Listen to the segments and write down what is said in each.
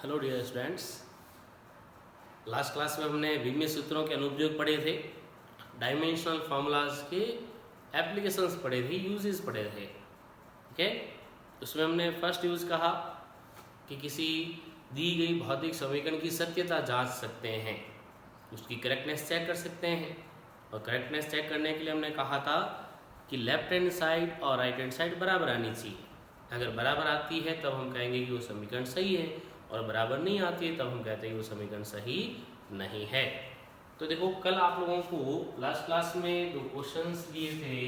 Hello dear students. Last class में हमने विमीय सूत्रों के अनुप्रयोग पढ़े थे, डायमेंशनल फार्मूलाज के एप्लीकेशंस पढ़े थे, यूजेस पढ़े थे। ठीक है, उसमें हमने फर्स्ट यूज कहा कि किसी दी गई भौतिक समीकरण की सत्यता जांच सकते हैं, उसकी करेक्टनेस चेक कर सकते हैं। और करेक्टनेस चेक करने के लिए हमने कहा था कि लेफ्ट हैंड साइड और राइट हैंड साइड बराबर आनी चाहिए। अगर बराबर आती है तब हम कहेंगे कि वो समीकरण सही है, और बराबर नहीं आती है तब हम कहते हैं कि वो समीकरण सही नहीं है। तो देखो, कल आप लोगों को लास्ट क्लास में दो क्वेश्चंस दिए थे।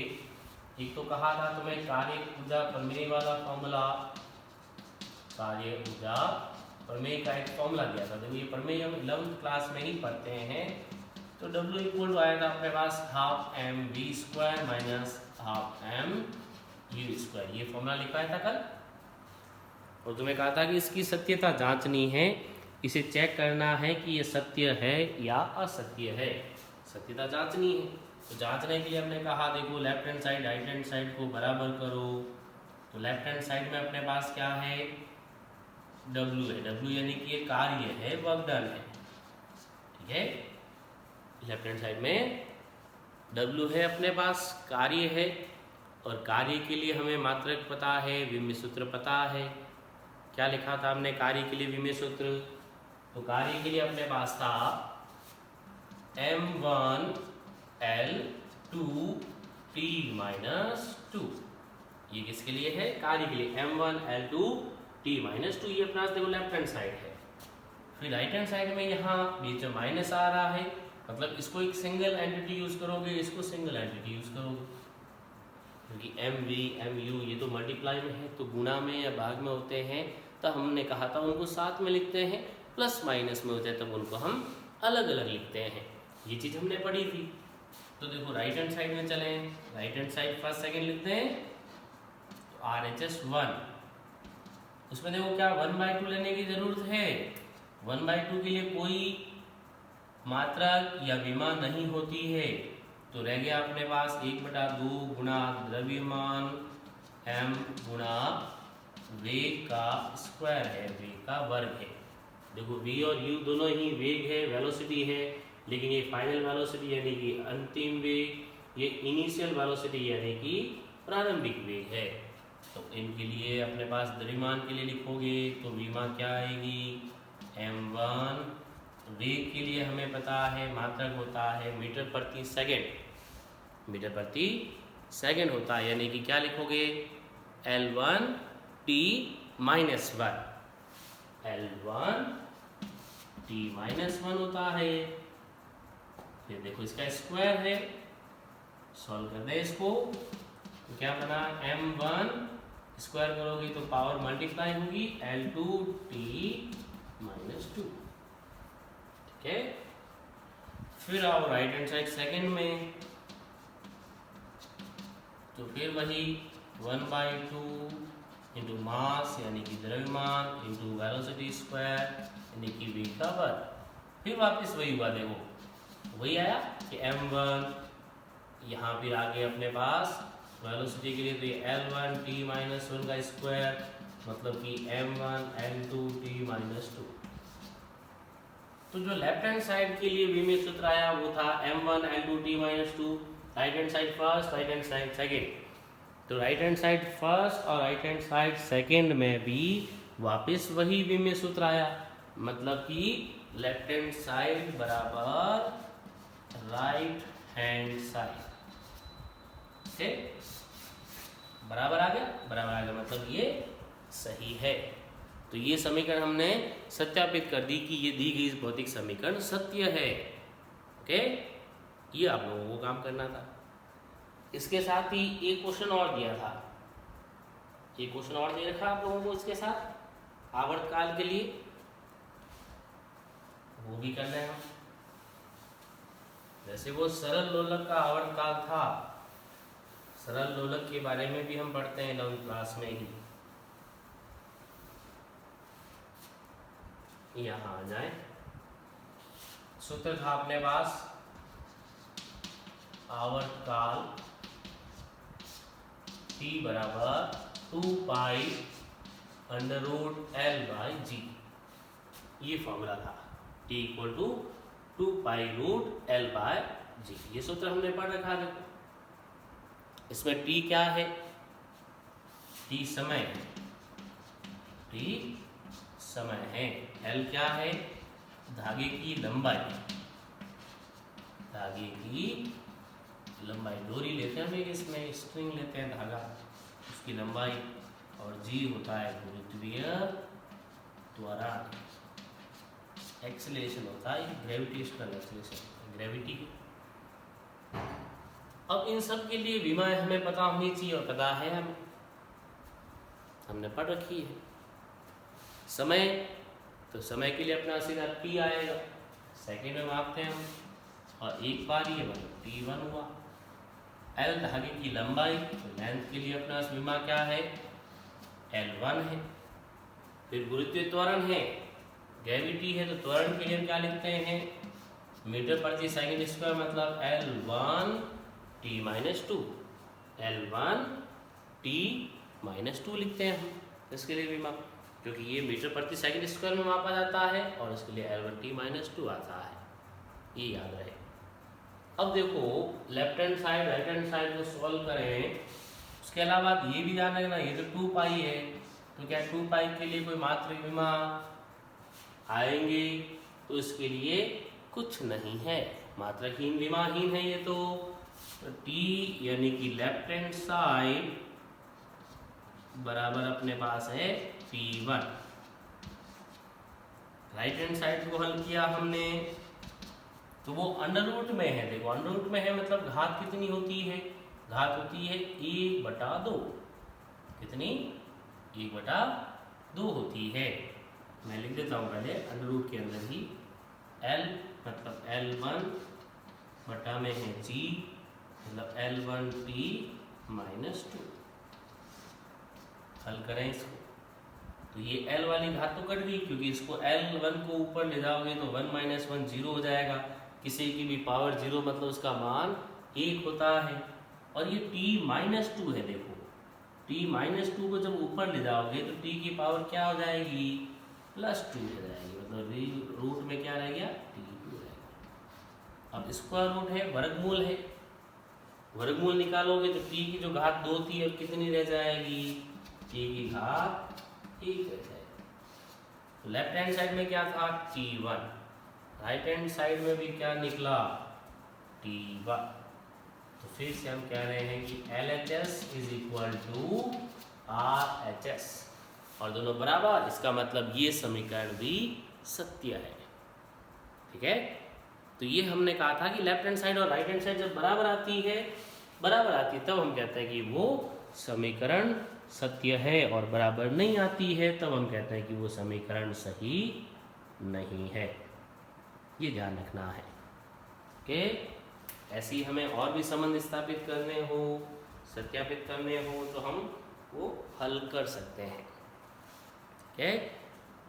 एक तो कहा था तुम्हें कार्य ऊर्जा प्रमेय वाला फॉर्मूला, कार्य ऊर्जा प्रमेय का एक फॉर्मूला दिया था। देखो, ये प्रमेय हम 11th क्लास में ही पढ़ते हैं। तो W इक्वल आया था अपने पास half M V square minus half M U square. ये फॉर्मूला लिखवाया था कल, और तुम्हें कहा था कि इसकी सत्यता जांचनी है, इसे चेक करना है कि ये सत्य है या असत्य है, सत्यता जांचनी है। तो जांचने के लिए हमने कहा देखो, left hand side right hand side को बराबर करो। तो लेफ्ट हैंड साइड में अपने पास क्या है, W है। W यानी कि ये कार्य है, वर्क डन है। ठीक है, लेफ्ट हैंड साइड में W है, अपने पास कार्य है, और कार्य के लिए हमें मात्रक पता है, विमीय सूत्र पता है। क्या लिखा था हमने कार्य के लिए विमीय सूत्र? तो कार्य के लिए अपने पास था m1 L2 t माइनस 2। ये किसके लिए है? कार्य के लिए m1 L2 t माइनस 2। ये अपना देखो लेफ्ट हैंड साइड है। फिर राइट हैंड साइड में यहाँ बीच में माइनस आ रहा है, मतलब इसको एक सिंगल एंटिटी यूज करोगे, इसको सिंगल एंटिटी यूज करोगे, क्योंकि एम वी एम यू ये तो मल्टीप्लाई में है, तो गुणा में या भाग में होते हैं। तो हमने कहा था उनको साथ में लिखते हैं, प्लस माइनस में होते हैं तब उनको हम अलग अलग लिखते हैं। ये चीज़ हमने पढ़ी थी। तो देखो, राइट हैंड साइड में चले, right hand side first second लिखते हैं। तो RHS 1, उसमें देखो क्या 1/2 लेने की जरूरत है। 1/2 के लिए कोई मात्रक या विमा नहीं होती है, तो रह गया अपने पास 1/2 गुणा द्रव्यमान m गुणा वेग का स्क्वायर है, वेग का वर्ग है। देखो, v और u दोनों ही वेग है, वेलोसिटी है, लेकिन ये फाइनल वेलोसिटी यानी कि अंतिम वेग, ये इनिशियल वेलोसिटी यानी कि प्रारंभिक वेग है। तो इनके लिए अपने पास द्रव्यमान के लिए लिखोगे तो विमा क्या आएगी, m1। वेग के लिए हमें पता है मात्रक होता है मीटर प्रति सेकेंड, मीटर प्रति सेकेंड होता है, यानी कि क्या लिखोगे, L1 t minus 1, L1 t minus 1 होता है। फिर देखो इसका स्क्वायर है, सॉल्व कर दे इसको, तो क्या बना, m1 स्क्वायर करोगे तो पावर मल्टीप्लाई होगी L2 t माइनस 2। ठीक है, फिर आओ राइट हैंड साइड सेकेंड में, तो फिर वही 1/2 इंटू मास यानी कि द्रव्यमान इंटू वेलोसिटी स्क्वायर यानी कि वेग का वर्ग। फिर वापस वही हुआ, देखो वही आया कि m1 यहाँ फिर आगे अपने पास वेलोसिटी के लिए तो ये L1 t माइनस 1 का स्क्वायर, मतलब कि m1 L2 t माइनस 2। तो जो लेफ्ट हैंड साइड के लिए विमीय सूत्र आया वो था m1 L2 t minus 2। Right hand side first, right hand side second. तो राइट हैंड साइड फर्स्ट और राइट हैंड साइड सेकेंड में भी वापस वही विमीय सूत्र आया, मतलब कि लेफ्ट हैंड साइड बराबर राइट हैंड साइड से बराबर आ गया, बराबर आ गया, मतलब ये सही है। तो ये समीकरण हमने सत्यापित कर दी कि ये दी गई भौतिक समीकरण सत्य है। ओके, ये आप लोगों को काम करना था। इसके साथ ही एक क्वेश्चन और दिया था, एक क्वेश्चन और दे रखा आप लोगों को इसके साथ आवर्तकाल के लिए, वो भी कर रहे हैं हम। जैसे वो सरल लोलक का आवर्तकाल था, सरल लोलक के बारे में भी हम पढ़ते हैं 9वीं क्लास में ही। यहाँ आ जाए, सूत्र था अपने पास आवर्तकाल t बराबर 2 पाई √L/g। ये फॉर्मूला था, T equal to 2 pi root L by G. ये सूत्र हमने पढ़ रखा है। इसमें T क्या है? T समय है, T समय है। L क्या है? धागे की लंबाई, धागे की लंबाई, डोरी लेते हैं हम एक, इसमें स्ट्रिंग लेते हैं धागा, उसकी लंबाई। और G होता है गुरुत्वीय त्वरण, एक्सीलरेशन होता है ग्रेविटेशनल एक्सीलरेशन, ग्रेविटी। अब इन सब के लिए विमा हमें पता होनी चाहिए, और पता है हमने पढ़ रखी है। समय, तो समय के लिए अपना सीधा T आएगा, सेकेंड में मापते हैं हम, और एक बार ये T1 हुआ। L धागे की लंबाई, तो लेंथ के लिए अपना विमा क्या है? L1 है। फिर गुरुत्वीय त्वरण है, ग्रेविटी है, तो त्वरण के लिए हम क्या लिखते हैं? मीटर प्रति सेकंड स्क्वायर, मतलब L1 T minus 2, L1 T minus 2 लिखते हैं हम इसके लिए विमा, क्योंकि ये मीटर प्रति सेकंड स्क्वायर में मापा जाता है, और इसके लिए L1 T माइनस 2 आता है, ये याद रहे। अब देखो left hand side right hand side को सॉल्व करें, उसके अलावा ये भी ध्यान रखना, ये तो 2 पाई है, तो क्या 2 पाई के लिए कोई मात्रक विमा आएंगे? तो इसके लिए कुछ नहीं है, मात्रकहीन विमाहीन है ये तो T यानी कि लेफ्ट हैंड साइड बराबर अपने पास है P1। राइट हैंड साइड को हल किया हमने, तो वो अंडर रूट में है। देखो अंडर रूट में है मतलब घात कितनी होती है? घात होती है 1/2। कितनी? 1/2 होती है। मैं लिख देता हूँ पहले अंडर रूट के अंदर ही, L मतलब L1 बटा में है G, मतलब L1 T माइनस 2। हल करें इसको, तो ये L वाली घात तो कट गई, क्योंकि इसको L1 को ऊपर ले जाओगे तो 1 माइनस 1 0 हो जाएगा। किसी की भी पावर 0 मतलब उसका मान 1 होता है। और ये T माइनस 2 है, देखो T माइनस 2 को जब ऊपर ले जाओगे तो T की पावर क्या हो जाएगी? +2 हो जाएगी, मतलब रूट में क्या रह गया? T2 रहेगा। अब स्क्वायर रूट है, वर्गमूल है, वर्गमूल निकालोगे तो T की जो घात 2 थी अब कितनी रह जाएगी? T की घात 1 रह जाएगी। तो लेफ्ट हैंड साइड में क्या था? T1, राइट हैंड साइड में भी क्या निकला? T1। तो फिर से हम कह रहे हैं कि LHS is equal to RHS, और दोनों बराबर, इसका मतलब ये समीकरण भी सत्य है। ठीक है, तो ये हमने कहा था कि लेफ्ट हैंड साइड और राइट हैंड साइड जब बराबर आती है तब हम कहते हैं कि वो समीकरण सत्य है, और बराबर नहीं आती है तब हम कहते हैं कि वो समीकरण सही नहीं है। ये ध्यान रखना है कि ऐसी हमें और भी संबंध स्थापित करने हो, सत्यापित करने हो, तो हम वो हल कर सकते हैं। ठीक है,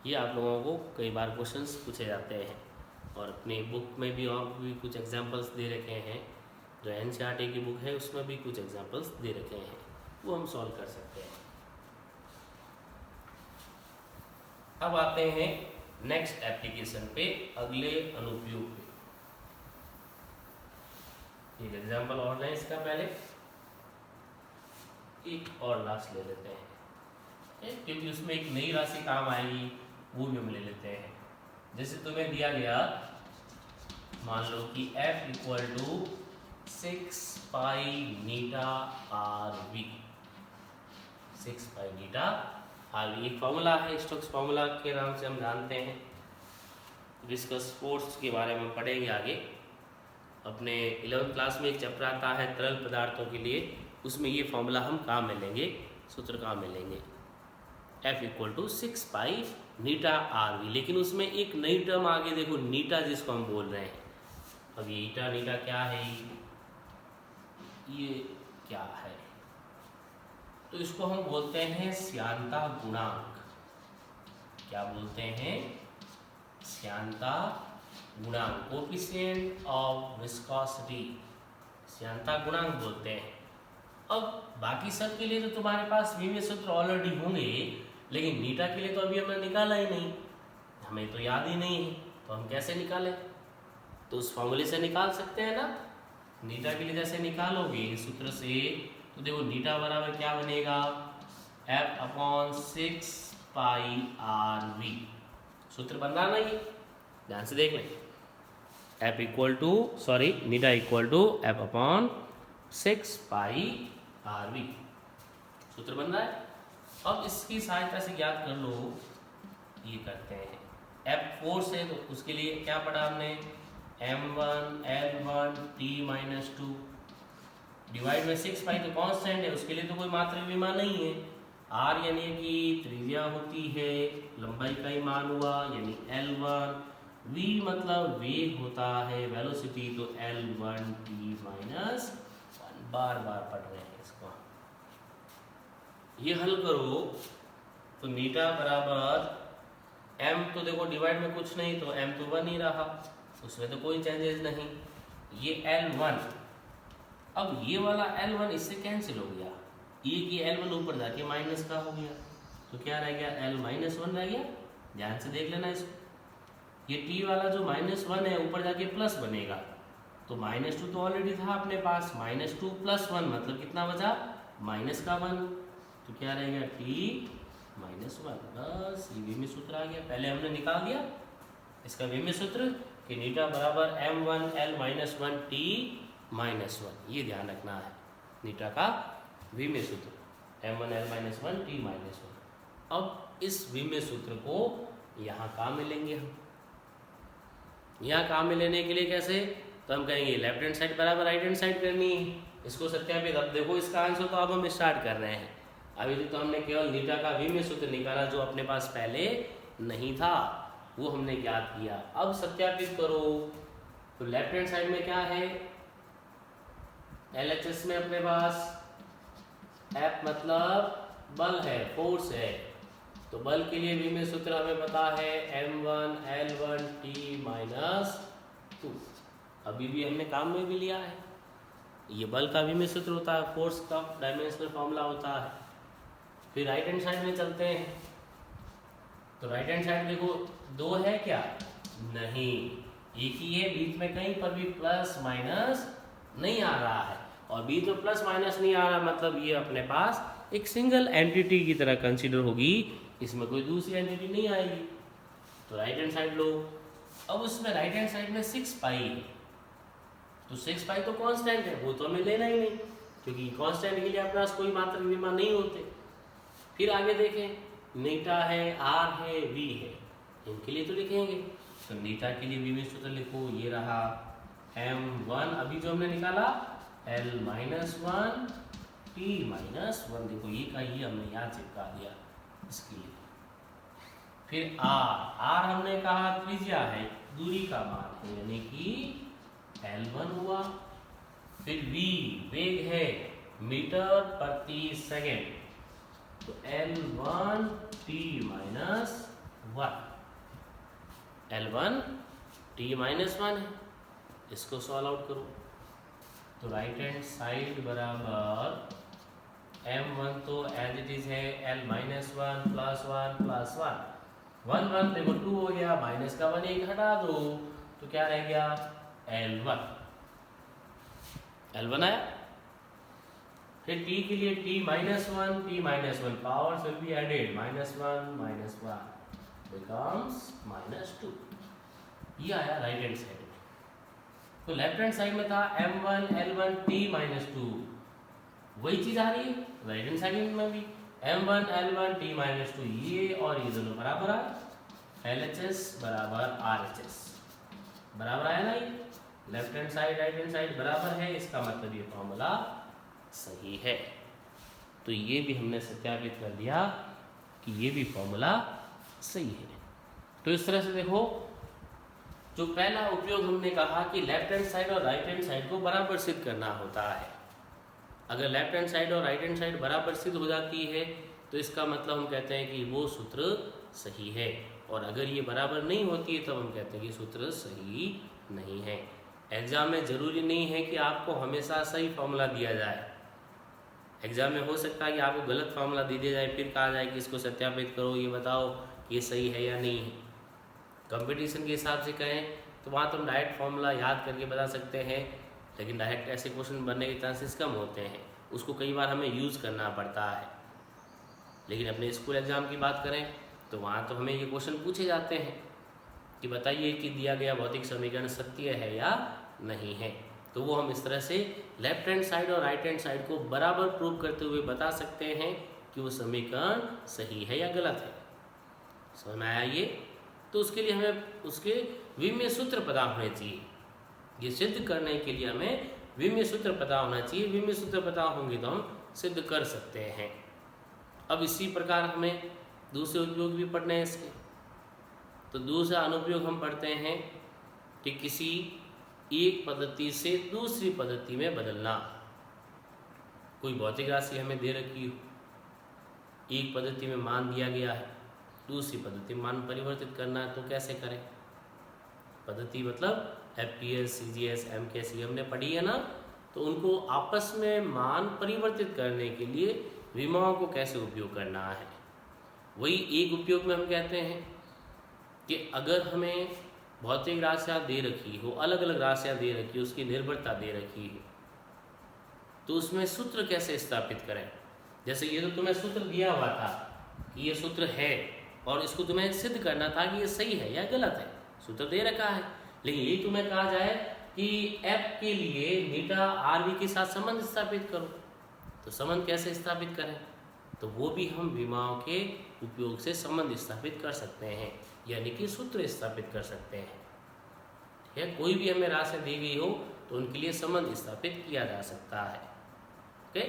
ये आप लोगों को कई बार क्वेश्चंस पूछे जाते हैं, और अपनी बुक में भी और भी कुछ एग्जांपल्स दे रखे हैं, जो NCERT की बुक है उसमें भी कुछ एग्जांपल्स दे रखे हैं, वो हम सॉल्व कर सकते हैं। अब आते हैं नेक्स्ट एप्लीकेशन पे, अगले अनुप्रयोग पे। एक एग्जांपल और लें इसका, पहले एक और लास्ट ले लेते हैं, क्योंकि उसमें एक नई राशि काम आएगी, वो भी हम ले लेते हैं। जैसे तुम्हें दिया गया, मान लो कि F equal to 6 pi eta RV, 6 pi eta RV एक फॉर्मूला है, स्टोक्स फॉर्मूला के नाम से हम जानते हैं। विस्कस फोर्स के बारे में पढ़ेंगे आगे। अपने 11th क्लास में एक चैप्टर आता है तरल पदार्थों के लिए, उसमें ये फॉर्मूला हम काम में लेंगे, सूत्र काम में लेंगे। F equal to 6 pi eta RV, लेकिन उसमें एक नई टर्म आगे देखो, नीटा, जिसको हम बोल रहे हैं। अब ये ईटा नीटा क्या है? ये क्या है? तो इसको हम बोलते हैं श्यानता गुणांक। क्या बोलते हैं? श्यानता गुणांक, कोफिशिएंट ऑफ विस्कोसिटी, श्यानता गुणांक बोलते हैं। अब बाकी सब के लिए तो तुम्हारे पास विमीय सूत्र ऑलरेडी होंगे, लेकिन नीटा के लिए तो अभी हमने निकाला ही नहीं। हमें तो याद ही नहीं है, तो हम कैसे निकालें? तो उस फॉर्मूले से निकाल सकते हैं ना। नीटा के लिए जैसे निकालोगे इस सूत्र से, तो देखो नीटा बराबर क्या बनेगा, F/6 पाई आर वी। सूत्र बन रहा ना, ये ध्यान से देख लें। नीटा equal to F/6 pi R V, सूत्र बन रहा है। अब इसकी सहायता से ज्ञात कर लो, ये करते हैं। F4 से तो उसके लिए क्या पढ़ा हमने, M1 L1 T-2 डिवाइड में 6 पाई, तो कांस्टेंट है, उसके लिए तो कोई मात्रा विमा नहीं है। R यानी कि त्रिज्या होती है, लंबाई का ही मान हुआ यानी L1, V मतलब वेग होता है, वेलोसिटी, तो L1 T-1। बार बार पढ़ रहे हैं इसको। ये हल करो तो नीटा बराबर M, तो देखो डिवाइड में कुछ नहीं, तो M तो 1 ही रहा, उसमें तो कोई चेंजेस नहीं। ये L1, अब ये वाला L1 इससे कैंसिल हो गया, ये L1 ऊपर जाके माइनस का हो गया, तो क्या रह गया, L-1 रह गया। ध्यान से देख लेना इसको। ये T वाला जो -1 है ऊपर जाके प्लस बनेगा, तो -2 तो ऑलरेडी था अपने पास, -2 + 1 मतलब कितना बचा, माइनस का 1, तो क्या रह गया T-1। बस ये विमित सूत्र आ गया। पहले हमने निकाल दिया इसका विमित सूत्र कि नीटा बराबर M1 L-1 T-1, ये ध्यान रखना है नीटा का विमित सूत्र M1 L-1 T-1। अब इस विमित सूत्र को यहाँ काम में लेंगे हम। यहाँ काम में लेने के लिए कैसे, तो हम कहेंगे लेफ्ट हैंड साइड बराबर राइट हैंड साइड करनी है, इसको सत्यापित। अब देखो इसका आंसर तो अब हम स्टार्ट कर रहे हैं। अभी तो हमने केवल नीटा का विमित सूत्र निकाला जो अपने पास पहले नहीं था, वो हमने ज्ञात किया। अब सत्यापित करो, तो लेफ्ट हैंड साइड में क्या है, LHS में अपने पास F मतलब बल है, फोर्स है, तो बल के लिए विमित सूत्र हमें पता है M1 L1 T-2। अभी भी हमने काम में भी लिया है, ये बल का विमित सूत्र होता है, फोर्स का डायमेंशनल फॉर्मूला होता है। फिर राइट हैंड साइड में चलते हैं, तो राइट हैंड साइड देखो 2 है क्या, नहीं, एक ही है, बीच में कहीं पर भी प्लस माइनस नहीं आ रहा है, और बीच में प्लस माइनस नहीं आ रहा मतलब ये अपने पास एक सिंगल एंटिटी की तरह कंसीडर होगी, इसमें कोई दूसरी एंटिटी नहीं आएगी। तो राइट हैंड साइड लो। अब उसमें राइट हैंड साइड में 6 पाई है, तो 6 पाई तो कांस्टेंट है, वो तो हमें लेना ही नहीं, क्योंकि कांस्टेंट के लिए अपने पास कोई मात्रा विमा नहीं होते। फिर आगे देखें, नीटा है, आर है, वी है, इनके लिए तो लिखेंगे। तो नीटा के लिए विमित सूत्र लिखो, ये रहा M1 अभी जो हमने निकाला L-1 T-1, देखो ये का ये हमने यहाँ चिपका दिया इसके लिए। फिर R हमने कहा त्रिज्या है, दूरी का मान है, यानी कि L1 हुआ। फिर V वेग है, मीटर प्रति सेकेंड, तो L1 T-1, L1 T-1 है। इसको सॉल्व आउट करो, तो राइट हैंड साइड बराबर M1 तो एज इट इज है L-1 + 1 + 1 देखो 2 हो गया, माइनस का 1 एक हटा दो, तो क्या रह गया L1 आया। फिर T के लिए T-1 powers will be added, -1 becomes -2, ये आया राइट हैंड साइड में। तो लेफ्ट हैंड साइड में था M1 L1 T-2, वही चीज आ रही है राइट हैंड साइड में भी, M1 L1 T-2, ये और ये दोनों बराबर आए, LHS बराबर RHS बराबर आया ना, ये left hand side right hand side बराबर है, इसका मतलब ये फॉर्मूला सही है। तो ये भी हमने सत्यापित कर दिया कि ये भी फॉर्मूला सही है। तो इस तरह से देखो, जो पहला उपयोग हमने कहा कि लेफ्ट हैंड साइड और राइट हैंड साइड को बराबर सिद्ध करना होता है। अगर लेफ्ट हैंड साइड और राइट हैंड साइड बराबर सिद्ध हो जाती है तो इसका मतलब हम कहते हैं कि वो सूत्र सही है, और अगर ये बराबर नहीं होती है तब हम कहते हैं कि सूत्र सही नहीं है। एग्जाम में ज़रूरी नहीं है कि आपको हमेशा सही फॉर्मूला दिया जाए, एग्जाम में हो सकता है कि आपको गलत फॉर्मूला दे दिया जाए, फिर कहा जाए कि इसको सत्यापित करो, ये बताओ ये सही है या नहीं है। कंपटीशन के हिसाब से कहें तो वहाँ तो हम डायरेक्ट फॉर्मूला याद करके बता सकते हैं, लेकिन डायरेक्ट ऐसे क्वेश्चन बनने के चांसेस कम होते हैं, उसको कई बार हमें यूज़ करना पड़ता है। लेकिन अपने स्कूल एग्ज़ाम की बात करें तो वहाँ तो हमें ये क्वेश्चन पूछे जाते हैं कि बताइए कि दिया गया भौतिक समीकरण सत्य है या नहीं है। तो वो हम इस तरह से लेफ्ट हैंड साइड और राइट हैंड साइड को बराबर प्रूव करते हुए बता सकते हैं कि वो समीकरण सही है या गलत है। समझ में आया ये? तो उसके लिए हमें उसके विमीय सूत्र पता होने चाहिए। ये सिद्ध करने के लिए हमें विमीय सूत्र पता होना चाहिए। विमीय सूत्र पता होंगे तो हम सिद्ध कर सकते हैं। अब इसी प्रकार हमें दूसरे उपयोग भी पढ़ने हैं इसके। तो दूसरा अनुप्रयोग हम पढ़ते हैं कि किसी एक पद्धति से दूसरी पद्धति में बदलना। कोई भौतिक राशि हमें दे रखी हो, एक पद्धति में मान दिया गया है, दूसरी पद्धति में मान परिवर्तित करना है, तो कैसे करें? पद्धति मतलब FPS, CGS, MKS ये हमने पढ़ी है ना। तो उनको आपस में मान परिवर्तित करने के लिए विमाओं को कैसे उपयोग करना है, वही एक उपयोग में हम कहते हैं कि अगर हमें भौतिक राशियाँ दे रखी हो, अलग अलग राशियाँ दे रखी हो, उसकी निर्भरता दे रखी है, तो उसमें सूत्र कैसे स्थापित करें। जैसे ये तो तुम्हें सूत्र दिया हुआ था कि ये सूत्र है और इसको तुम्हें सिद्ध करना था कि ये सही है या गलत है। सूत्र दे रखा है, लेकिन यही तुम्हें कहा जाए कि F के लिए नीटा RV के साथ संबंध स्थापित करो, तो संबंध कैसे स्थापित करें? तो वो भी हम विमाओं के उपयोग से संबंध स्थापित कर सकते हैं, यानी कि सूत्र स्थापित कर सकते हैं। ठीक है, कोई भी हमें राशि दी गई हो तो उनके लिए संबंध स्थापित किया जा सकता है। ओके,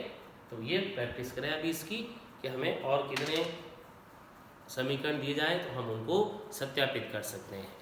तो ये प्रैक्टिस करें अभी इसकी कि हमें और कितने समीकरण दिए जाएं तो हम उनको सत्यापित कर सकते हैं।